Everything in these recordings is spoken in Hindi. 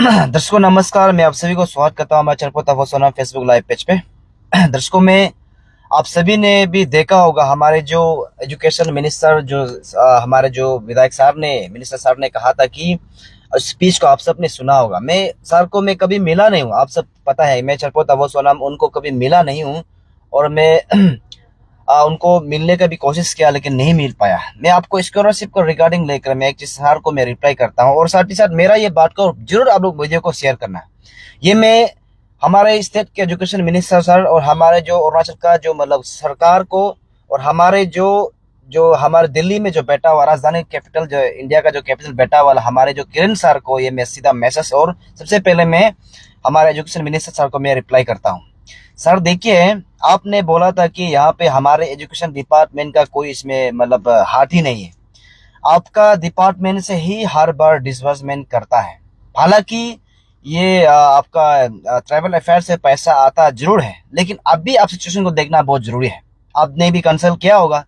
दर्शकों नमस्कार। मैं आप सभी को स्वागत करता हूँ हमारे चैनल तफोसोना फेसबुक लाइव पेज पे। दर्शकों में आप सभी ने भी देखा होगा हमारे जो एजुकेशन मिनिस्टर जो हमारे जो विधायक साहब ने मिनिस्टर साहब ने कहा था कि स्पीच को आप सबने सुना होगा। मैं सर को मैं कभी मिला नहीं हूँ, आप सब पता है। मैं चरपो तफोसोना उनको कभी मिला नहीं हूँ और मैं उनको मिलने का भी कोशिश किया लेकिन नहीं मिल पाया। मैं आपको स्कॉलरशिप को रिगार्डिंग लेकर मैं एक चीज सर को मैं रिप्लाई करता हूँ और साथ ही साथ मेरा ये बात को जरूर आप लोग वीडियो को शेयर करना। ये मैं हमारे स्टेट के एजुकेशन मिनिस्टर सर और हमारे जो अरुणाचल का जो मतलब सरकार को और हमारे जो जो हमारे दिल्ली में जो बैठा हुआ राजधानी कैपिटल जो इंडिया का जो कैपिटल बैठा हुआ हमारे जो किरण सर को ये मैं सीधा मैसेज और सबसे पहले मैं हमारे एजुकेशन मिनिस्टर सर को मैं रिप्लाई करता हूँ। सर देखिए, आपने बोला था कि यहाँ पे हमारे एजुकेशन डिपार्टमेंट का कोई इसमें मतलब हाथ ही नहीं है। आपका डिपार्टमेंट से ही हर बार डिसबर्समेंट करता है। हालांकि ये आपका ट्राइबल अफेयर से पैसा आता जरूर है, लेकिन अभी आप सिचुएशन को देखना बहुत जरूरी है। आपने भी कंसल्ट किया होगा।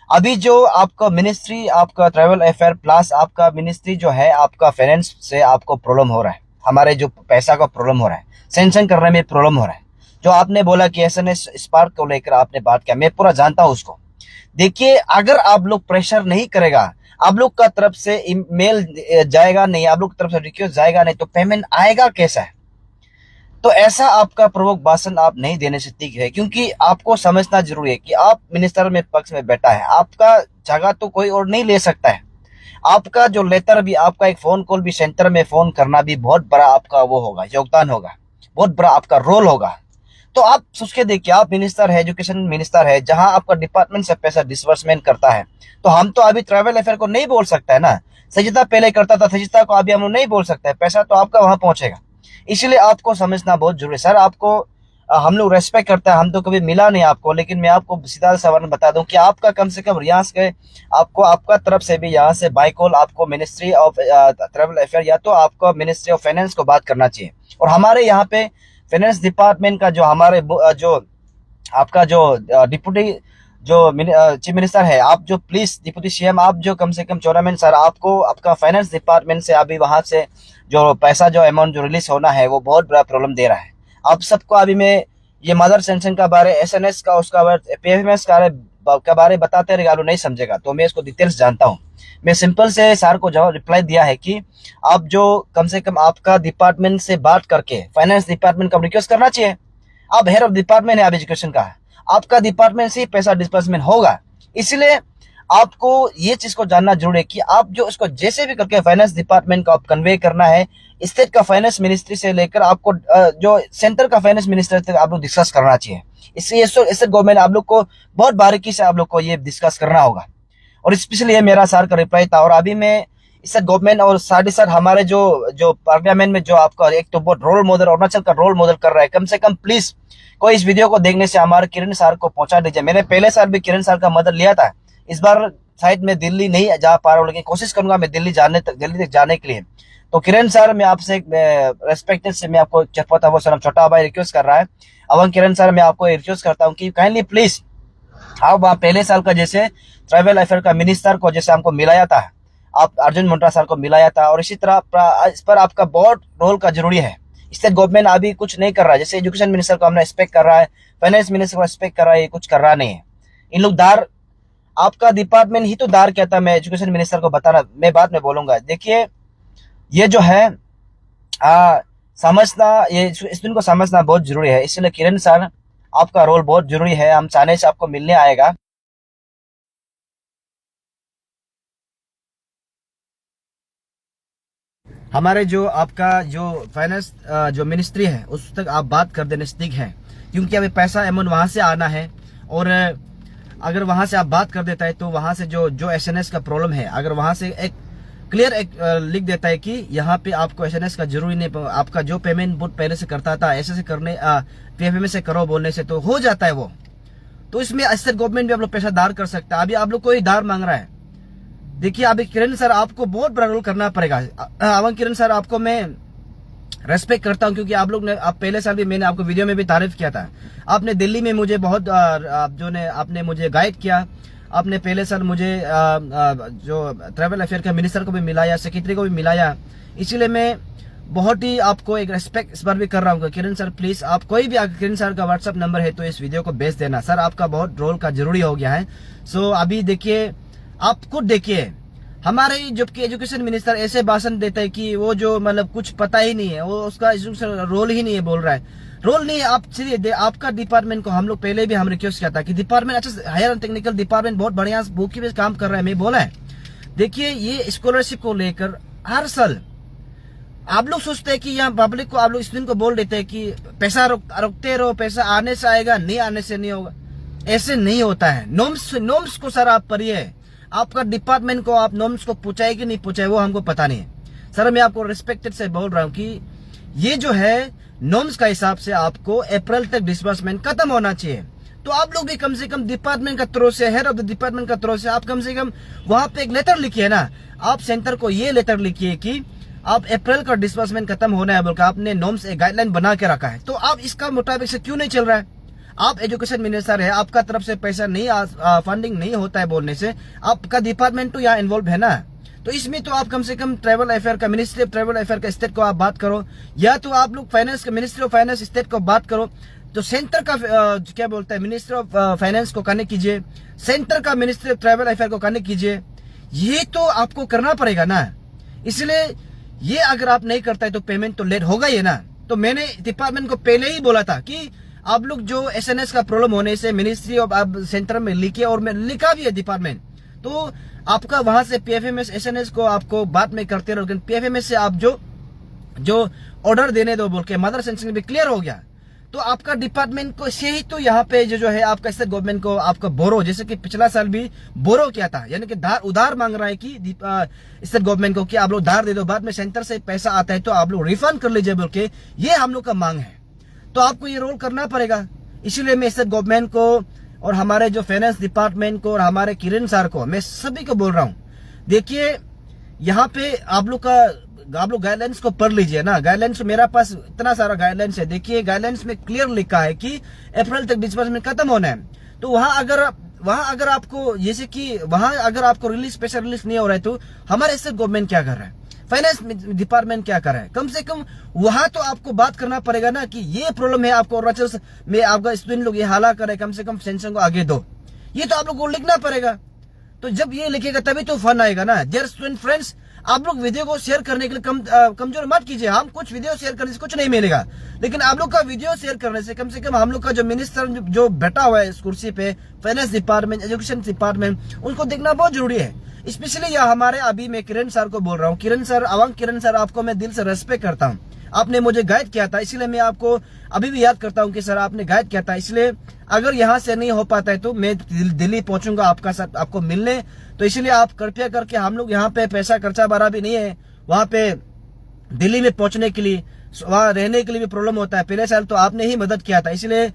अभी जो आपका मिनिस्ट्री आपका ट्राइबल अफेयर प्लस आपका मिनिस्ट्री जो है आपका फाइनेंस से आपको प्रॉब्लम हो रहा है। हमारे जो पैसा का प्रॉब्लम हो रहा है, सेंक्शन करने में प्रॉब्लम हो रहा है। जो आपने बोला कि एसएनएस स्पार्क को लेकर आपने बात किया, मैं पूरा जानता हूं उसको। देखिए, अगर आप लोग प्रेशर नहीं करेगा, आप लोग का तरफ से ईमेल जाएगा नहीं, आप लोग की तरफ से रिक्वेस्ट जाएगा नहीं, तो पेमेंट आएगा कैसा है? तो ऐसा आपका प्रवोक भाषण आप नहीं देने से ठीक है, क्योंकि आपको समझना जरूरी है कि आप मिनिस्टर में पक्ष में बैठा है, आपका जगह तो कोई और नहीं ले सकता है। आपका जो लेटर भी, आपका एक फोन कॉल भी सेंटर में फोन करना भी बहुत बड़ा आपका वो होगा, योगदान होगा, बहुत बड़ा आपका रोल होगा। तो आप सोच के देखिए, आप मिनिस्टर है, एजुकेशन मिनिस्टर है, जहां आपका डिपार्टमेंट से पैसा डिसबर्समेंट करता है। तो हम तो अभी ट्रैवल अफेयर को नहीं बोल सकता है ना। सजिता पहले करता था, सजिता को अभी हम लोग नहीं बोल सकते हैं, पैसा तो आपका वहां पहुंचेगा। इसलिए आपको समझना बहुत जरूरी है। सर आपको हम लोग रेस्पेक्ट करते हैं, हम तो कभी मिला नहीं आपको, लेकिन मैं आपको सीधा सवाल बता दूं कि आपका कम से कम यहाँ से आपको आपका तरफ से भी यहाँ से बाई कॉल आपको मिनिस्ट्री ऑफ ट्रैवल अफेयर या तो आपको मिनिस्ट्री ऑफ फाइनेंस को बात करना चाहिए। और हमारे यहाँ पे फाइनेंस डिपार्टमेंट का जो हमारे जो आपका जो डिप्यूटी जो चीफ मिनिस्टर है, आप जो प्लीज डिप्यूटी सीएम आप जो कम से कम चौरामेन सर आपको आपका फाइनेंस डिपार्टमेंट से अभी वहां से जो पैसा जो अमाउंट जो रिलीज होना है वो बहुत बड़ा प्रॉब्लम दे रहा है। आप सबको अभी मैं ये मदर सेंक्शन का बारे, एसएनएस का, उसका बारे, पीएफएमएस का बारे बताते रहेगा, नहीं समझेगा। तो मैं इसको डिटेल्स जानता हूँ। मैं सिंपल से सर को जवाब रिप्लाई दिया है कि आप जो कम से कम आपका डिपार्टमेंट से बात करके फाइनेंस डिपार्टमेंट का रिक्वेस्ट करना चाहिए। आप हेड ऑफ डिपार्टमेंट है आप एजुकेशन का, आपका डिपार्टमेंट से ही पैसा डिस्बर्समेंट होगा। इसलिए आपको ये चीज को जानना जरूरी है कि आप जो इसको जैसे भी करके फाइनेंस डिपार्टमेंट को आप कन्वे करना है, स्टेट का फाइनेंस मिनिस्ट्री से लेकर आपको जो सेंटर का फाइनेंस मिनिस्टर तक आप लोग डिस्कस करना चाहिए। इसलिए स्टेट गवर्नमेंट आप लोग को बहुत बारीकी से आप लोग को ये डिस्कस करना होगा। और स्पेशली ये मेरा सर का रिप्लाई था। और अभी मैं इससे गवर्नमेंट और साथ ही साथ हमारे जो जो पार्लियामेंट में जो आपका एक तो बहुत रोल मॉडल अरुणाचल का रोल मॉडल कर रहा है, कम से कम प्लीज कोई इस वीडियो को देखने से हमारे किरण सर को पहुंचा दीजिए। मैंने पहले साल भी किरण सर का मदद लिया था। इस बार शायद मैं दिल्ली नहीं जा पा रहा हूँ, लेकिन कोशिश करूंगा मैं दिल्ली तक जाने के लिए। तो किरण सर, मैं आपसे रेस्पेक्टेड से मैं आपको चटपटा वो सर छोटा भाई रिक्वेस्ट कर रहा है। अब किरण सर, मैं आपको रिक्वेस्ट करता हूँ कि काइंडली प्लीज आप वहाँ पहले साल का जैसे ट्राइबल अफेयर का मिनिस्टर को जैसे हमको मिलाया था, आप अर्जुन मुंडा सर को मिलाया था, और इसी तरह इस पर आपका बहुत रोल का जरूरी है। स्टेट गवर्नमेंट अभी कुछ नहीं कर रहा है। जैसे एजुकेशन मिनिस्टर को हमने रिस्पेक्ट कर रहा है, फाइनेंस मिनिस्टर को रिस्पेक्ट कर रहा है, ये कुछ कर रहा नहीं है। इन लोग दार, आपका डिपार्टमेंट ही तो दार कहता है। मैं एजुकेशन मिनिस्टर को बताना, मैं बाद में बोलूंगा। देखिए, ये जो है समझना, ये इस दिन को समझना बहुत जरूरी है। इसलिए किरण सर, आपका रोल बहुत जरूरी है। हम चाहने से आपको मिलने आएगा। हमारे जो आपका जो फाइनेंस जो मिनिस्ट्री है उस तक आप बात कर देने ठीक है, क्योंकि अभी पैसा अमाउंट वहां से आना है। और अगर वहां से आप बात कर देता है तो वहां से जो जो एसएनएस का प्रॉब्लम है, अगर वहां से एक क्लियर एक लिख देता है कि यहाँ पे आपको एसएनएस का जरूरी नहीं, आपका जो पेमेंट बहुत पहले से करता था ऐसे से करने पीएफएम से करो बोलने से तो हो जाता है वो। तो इसमें स्टेट गवर्नमेंट भी आप लोग पैसा दार कर सकता है। अभी आप लोग कोई दार मांग रहा है। देखिए, अभी किरण सर आपको बहुत बड़ा रोल करना पड़ेगा। अवन किरण सर, आपको मैं रेस्पेक्ट करता हूं, क्योंकि आप लोग ने, आप पहले साल भी मैंने आपको वीडियो में भी तारीफ किया था। आपने दिल्ली में मुझे बहुत आपने मुझे गाइड किया। आपने पहले साल मुझे जो ट्रैवल अफेयर का मिनिस्टर को भी मिलाया, सेक्रेटरी को भी मिलाया। इसीलिए मैं बहुत ही आपको एक रेस्पेक्ट इस बार भी कर रहा हूँ। किरण सर प्लीज, आप कोई भी किरण सर का व्हाट्सएप नंबर है तो इस वीडियो को भेज देना सर, आपका बहुत रोल का जरूरी हो गया है। सो अभी देखिए, आप खुद देखिए, हमारे जबकि एजुकेशन मिनिस्टर ऐसे भाषण देता है कि वो जो मतलब कुछ पता ही नहीं है, वो उसका रोल ही नहीं है, बोल रहा है रोल नहीं है। आप चलिए, आपका डिपार्टमेंट को हम लोग पहले भी हम रिक्वेस्ट किया था कि डिपार्टमेंट अच्छा, हायर एंड टेक्निकल डिपार्टमेंट बहुत बढ़िया बुक भी काम कर रहा है, मैं बोला है। देखिए ये स्कॉलरशिप को लेकर हर साल आप लोग सोचते हैं कि यहाँ पब्लिक को, आप लोग स्टूडेंट को बोल देते हैं कि पैसा रुकते रहो, पैसा आने से आएगा, नहीं आने से नहीं होगा। ऐसे नहीं होता है। नॉर्म्स को सर आप पढ़िए, आपका डिपार्टमेंट को आप नॉर्म्स को पूछाए कि नहीं पूछाए वो हमको पता नहीं है। सर मैं आपको रिस्पेक्टेड से बोल रहा हूँ कि ये जो है नॉर्म्स का हिसाब से आपको अप्रैल तक डिस्बर्समेंट खत्म होना चाहिए। तो आप लोग भी कम से कम डिपार्टमेंट का थ्रू से, हेड ऑफ द डिपार्टमेंट का थ्रू से आप कम से कम वहां पे एक लेटर लिखिए ना। आप सेंटर को ये लेटर लिखिए कि आप अप्रैल का डिस्बर्समेंट खत्म होना है बोलकर आपने नॉर्म्स एक गाइडलाइन बना के रखा है, तो आप इसका मुताबिक से क्यों नहीं चल रहा है? आप एजुकेशन मिनिस्टर है, आपका तरफ से पैसा नहीं फंडिंग नहीं होता है बोलने से आपका डिपार्टमेंट तो यहाँ इन्वॉल्व है ना। तो इसमें तो आप कम से कम ट्रैवल अफेयर का, मिनिस्ट्री ऑफ ट्रैवल अफेयर का स्टेट को आप बात करो, या तो आप लोग फाइनेंस का, मिनिस्ट्री ऑफ फाइनेंस स्टेट को बात करो। तो सेंटर का क्या बोलता है, मिनिस्ट्री ऑफ फाइनेंस को कनेक्ट कीजिए, सेंटर का मिनिस्ट्री ऑफ ट्रैवल अफेयर को कनेक्ट कीजिए। ये तो आपको करना पड़ेगा ना। इसलिए ये अगर आप नहीं करता है तो पेमेंट तो लेट होगा ही ना। तो मैंने डिपार्टमेंट को पहले ही बोला था कि आप लोग जो एसएनएस का प्रॉब्लम होने से मिनिस्ट्री ऑफ सेंटर में लिखे, और मैं लिखा भी है डिपार्टमेंट, तो आपका वहां से पीएफएमएस एसएनएस को आपको बाद में करते रहो, पीएफएमएस से आप जो ऑर्डर देने दो बोल के मदर सेंक्शन भी क्लियर हो गया। तो आपका डिपार्टमेंट को से ही तो यहाँ पे जो है आपका स्टेट गवर्नमेंट को आपका बोरो, जैसे कि पिछला साल भी बोरो किया था, यानी कि उधार मांग रहा है कि स्टेट गवर्नमेंट को कि आप लोग उधार दे दो, बाद में सेंटर से पैसा आता है तो आप लोग रिफंड कर लीजिए बोल के, ये हम लोग का मांग है। तो आपको ये रोल करना पड़ेगा। इसीलिए मैं स्टेट गवर्नमेंट को और हमारे जो फाइनेंस डिपार्टमेंट को और हमारे किरण सर को, मैं सभी को बोल रहा हूँ, देखिए यहाँ पे आप लोग गाइडलाइंस को पढ़ लीजिए ना। गाइडलाइंस मेरा पास इतना सारा गाइडलाइंस है। देखिए गाइडलाइंस में क्लियर लिखा है कि अप्रैल तक डिस्बर्समेंट खत्म होना है। तो वहां अगर आपको, जैसे कि वहां अगर आपको रिलीज, पैसा रिलीज नहीं हो रहा है, तो हमारे स्टेट गवर्नमेंट क्या कर रहा है, फाइनेंस डिपार्टमेंट क्या कर रहा है? कम से कम वहां तो आपको बात करना पड़ेगा ना कि ये प्रॉब्लम है आपको, अरुणाचल में आपका स्टूडेंट लोग ये हाला कर रहे, कम से कम सेंशन को आगे दो। ये तो आप लोग को लिखना पड़ेगा। तो जब ये लिखेगा तभी तो फन आएगा ना। डियर स्टूडेंट फ्रेंड्स, आप लोग वीडियो को शेयर करने के लिए कमजोर मत कीजिए। हम कुछ वीडियो शेयर करने से कुछ नहीं मिलेगा, लेकिन आप लोग का वीडियो शेयर करने से कम हम लोग का जो मिनिस्टर जो बैठा हुआ है इस कुर्सी पे, फाइनेंस डिपार्टमेंट, एजुकेशन डिपार्टमेंट, उनको देखना बहुत जरूरी है। स्पेशली यह हमारे, अभी मैं किरण सर को बोल रहा हूँ, किरण सर, अवंग किरण सर, आपको मैं दिल से रेस्पेक्ट करता हूँ। आपने मुझे गाइड किया था, इसलिए मैं आपको अभी भी याद करता हूँ कि सर आपने गाइड किया था। इसलिए अगर यहाँ से नहीं हो पाता है तो मैं दिल्ली पहुंचूंगा आपका साथ, आपको मिलने। तो इसलिए आप कृपया करके, हम लोग यहाँ पे पैसा खर्चा बारा भी नहीं है, वहां पे दिल्ली में पहुंचने के लिए, वहां रहने के लिए भी प्रॉब्लम होता है। पहले साल तो आपने ही मदद किया था, इसलिए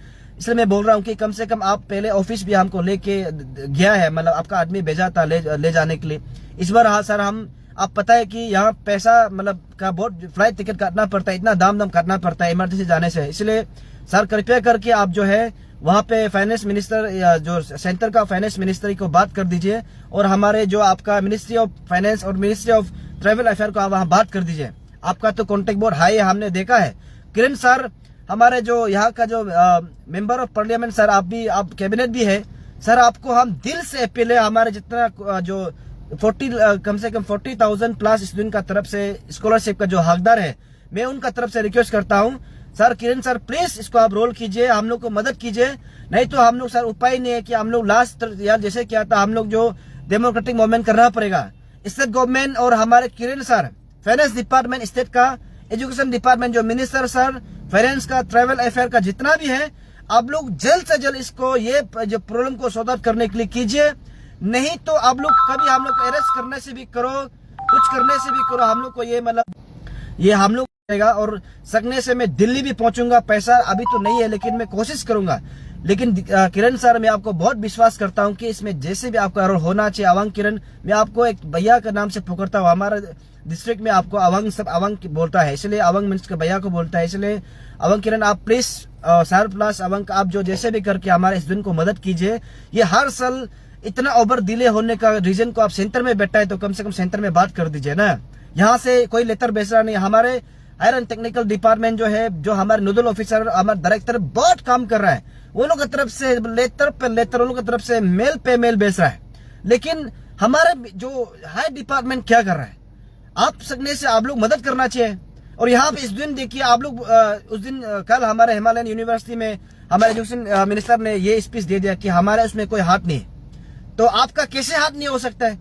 मैं बोल रहा हूँ कि कम से कम आप पहले ऑफिस भी हमको लेके गया है, मतलब आपका आदमी भेजा था ले जाने के लिए। इस बार हाँ सर, हम, आप पता है कि यहाँ पैसा मतलब का बहुत फ्लाइट टिकट काटना पड़ता है, इतना दाम काटना पड़ता है इमरजेंसी जाने से। इसलिए सर कृपया करके आप जो है वहाँ पे फाइनेंस मिनिस्टर या जो सेंटर का फाइनेंस मिनिस्ट्री को बात कर दीजिए, और हमारे जो आपका मिनिस्ट्री ऑफ फाइनेंस और मिनिस्ट्री ऑफ ट्रैवल अफेयर को आप वहाँ बात कर दीजिए। आपका तो कॉन्टेक्ट बहुत हाई है, हमने देखा है। किरण सर, हमारे जो यहाँ का जो मेंबर ऑफ पार्लियामेंट सर, आप कैबिनेट भी है सर, आपको हम दिल से अपील है, हमारे जितना जो 40 कम से कम 40,000 प्लस स्टूडेंट का तरफ से स्कॉलरशिप का जो हकदार है, मैं उनका तरफ से रिक्वेस्ट करता हूँ सर, किरण सर प्लीज इसको आप रोल कीजिए, हम लोग को मदद कीजिए। नहीं तो हम लोग सर, उपाय नहीं है कि हम लोग लास्ट यार जैसे क्या था, हम लोग जो डेमोक्रेटिक मूवमेंट करना पड़ेगा। स्टेट गवर्नमेंट और हमारे किरण सर, फाइनेंस डिपार्टमेंट स्टेट का, एजुकेशन डिपार्टमेंट जो मिनिस्टर सर, फाइनेंस का, ट्रैवल अफेयर का जितना भी है, आप लोग जल्द से जल्द इसको, ये जो प्रॉब्लम को सॉर्ट आउट करने के लिए कीजिए। नहीं तो आप लोग कभी हम लोग अरेस्ट करने से भी करो, कुछ करने से भी करो, हम लोग को ये मतलब ये हम लोग करेगा। और सकने से मैं दिल्ली भी पहुंचूंगा, पैसा अभी तो नहीं है लेकिन मैं कोशिश करूंगा। लेकिन किरण सर, मैं आपको बहुत विश्वास करता हूं कि इसमें जैसे भी आपका रोल होना चाहिए। अवंग किरण, मैं आपको एक भैया का नाम से पुकारता हूँ, हमारा डिस्ट्रिक्ट में आपको अवंग सब अवंग बोलता है, इसलिए अवंग मिनिस्टर के भैया को बोलता है। इसलिए अवंग किरण, आप प्लीज सर प्लस अवंग, आप जो जैसे भी करके हमारे स्टूडेंट को मदद कीजिए। ये हर साल इतना ओवर डिले होने का रीजन को, आप सेंटर में बैठा है तो कम से कम सेंटर में बात कर दीजिए ना। यहाँ से कोई लेटर भेज रहा नहीं, हायर एंड टेक्निकल डिपार्टमेंट जो है, जो हमारे नोडल ऑफिसर, हमारे डायरेक्टर बहुत काम कर रहा है, वो लोग की तरफ से लेटर पे लेटर, उन लोग की तरफ से मेल पे मेल भेज रहा है। लेकिन हमारे जो हाई डिपार्टमेंट क्या कर रहा है, आप सकने से आप लोग मदद करना चाहिए। और यहाँ पे इस दिन देखिए आप लोग, उस दिन कल हमारे हिमालयन यूनिवर्सिटी में हमारे एजुकेशन मिनिस्टर ने ये स्पीच दे दिया कि हमारे उसमें कोई हाथ नहीं है। तो आपका कैसे हाथ नहीं हो सकता है?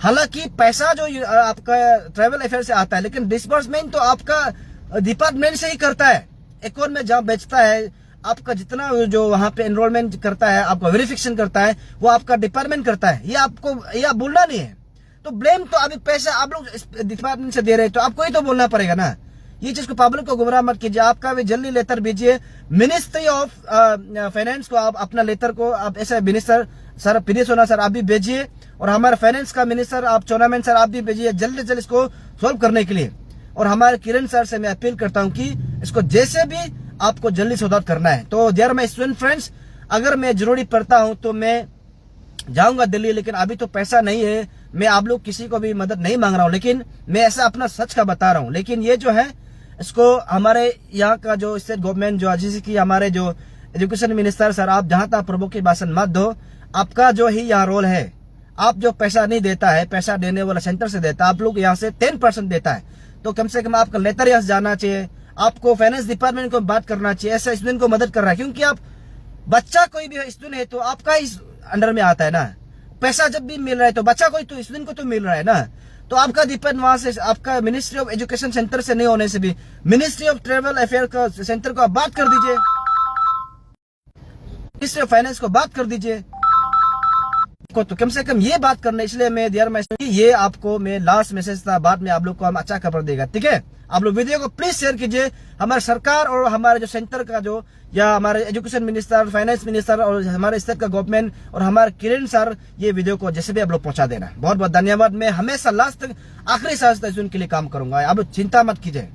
हालांकि पैसा जो आपका ट्रैवल अफेयर से आता है, लेकिन डिसबर्समेंट तो आपका डिपार्टमेंट से ही करता है। अकाउंट में जहाँ बेचता है, आपका जितना जो वहां पे एनरोलमेंट करता है, आपका वेरिफिकेशन करता है, वो आपका डिपार्टमेंट करता है। ये आपको आप बोलना नहीं है। तो ब्लेम तो अभी पैसा आप लोग डिपार्टमेंट से दे रहे हैं, तो आपको ही तो बोलना पड़ेगा ना। ये चीज को पब्लिक को गुमराह मत कीजिए। आपका भी जल्दी लेटर भेजिए मिनिस्ट्री ऑफ फाइनेंस को, आप अपना लेटर को आप ऐसे मिनिस्टर सर पीडी सोना सर आप भी भेजिए, और हमारे फाइनेंस का मिनिस्टर आप चोनामेन सर आप भी भेजिए जल्द से जल्द इसको सोल्व करने के लिए। और हमारे किरण सर से मैं अपील करता हूं कि इसको जैसे भी आपको जल्दी सॉल्व करना है। तो देयर माय स्टूडेंट फ्रेंड्स, अगर मैं जरूरी पड़ता हूं तो मैं जाऊंगा दिल्ली, लेकिन अभी तो पैसा नहीं है। मैं आप लोग किसी को भी मदद नहीं मांग रहा हूं, लेकिन मैं ऐसा अपना सच का बता रहा हूं। लेकिन ये जो है, इसको हमारे यहाँ का जो स्टेट गवर्नमेंट जो जैसे कि हमारे जो एजुकेशन मिनिस्टर सर, आप जहां तक प्रभु की भाषण मत दो। आपका जो ही यहाँ रोल है, आप जो पैसा नहीं देता है, पैसा देने वाला सेंटर से देता है, आप लोग यहाँ से 10% देता है, तो कम से कम आपका लेटर यहाँ जाना चाहिए। आपको फाइनेंस डिपार्टमेंट को बात करना चाहिए, ऐसा स्टूडेंट को मदद कर रहा है। क्योंकि आप बच्चा कोई भी स्टूडेंट है तो आपका ही अंडर में आता है ना। पैसा जब भी मिल रहा है तो बच्चा कोई तो स्टूडेंट को तो मिल रहा है ना। तो आपका डिपेंड वहां से, आपका मिनिस्ट्री ऑफ एजुकेशन सेंटर से नहीं होने से भी मिनिस्ट्री ऑफ ट्रेवल अफेयर का सेंटर को आप बात कर दीजिए, मिनिस्ट्री ऑफ फाइनेंस को बात कर दीजिए। तो कम से कम ये बात करना, इसलिए मैं देयर मैं ये आपको मैं लास्ट मैसेज था, बाद में आप लोग को हम अच्छा खबर देगा। ठीक है, आप लोग वीडियो को प्लीज शेयर कीजिए। हमारे सरकार और हमारे जो सेंटर का जो, या हमारे एजुकेशन मिनिस्टर, फाइनेंस मिनिस्टर और हमारे स्टेट का गवर्नमेंट और हमारे किरण सर, ये वीडियो को जैसे भी आप लोग पहुंचा देना। बहुत बहुत धन्यवाद। मैं हमेशा लास्ट तक, आखिरी सांस तक उनके लिए काम करूंगा। आप चिंता मत कीजिए।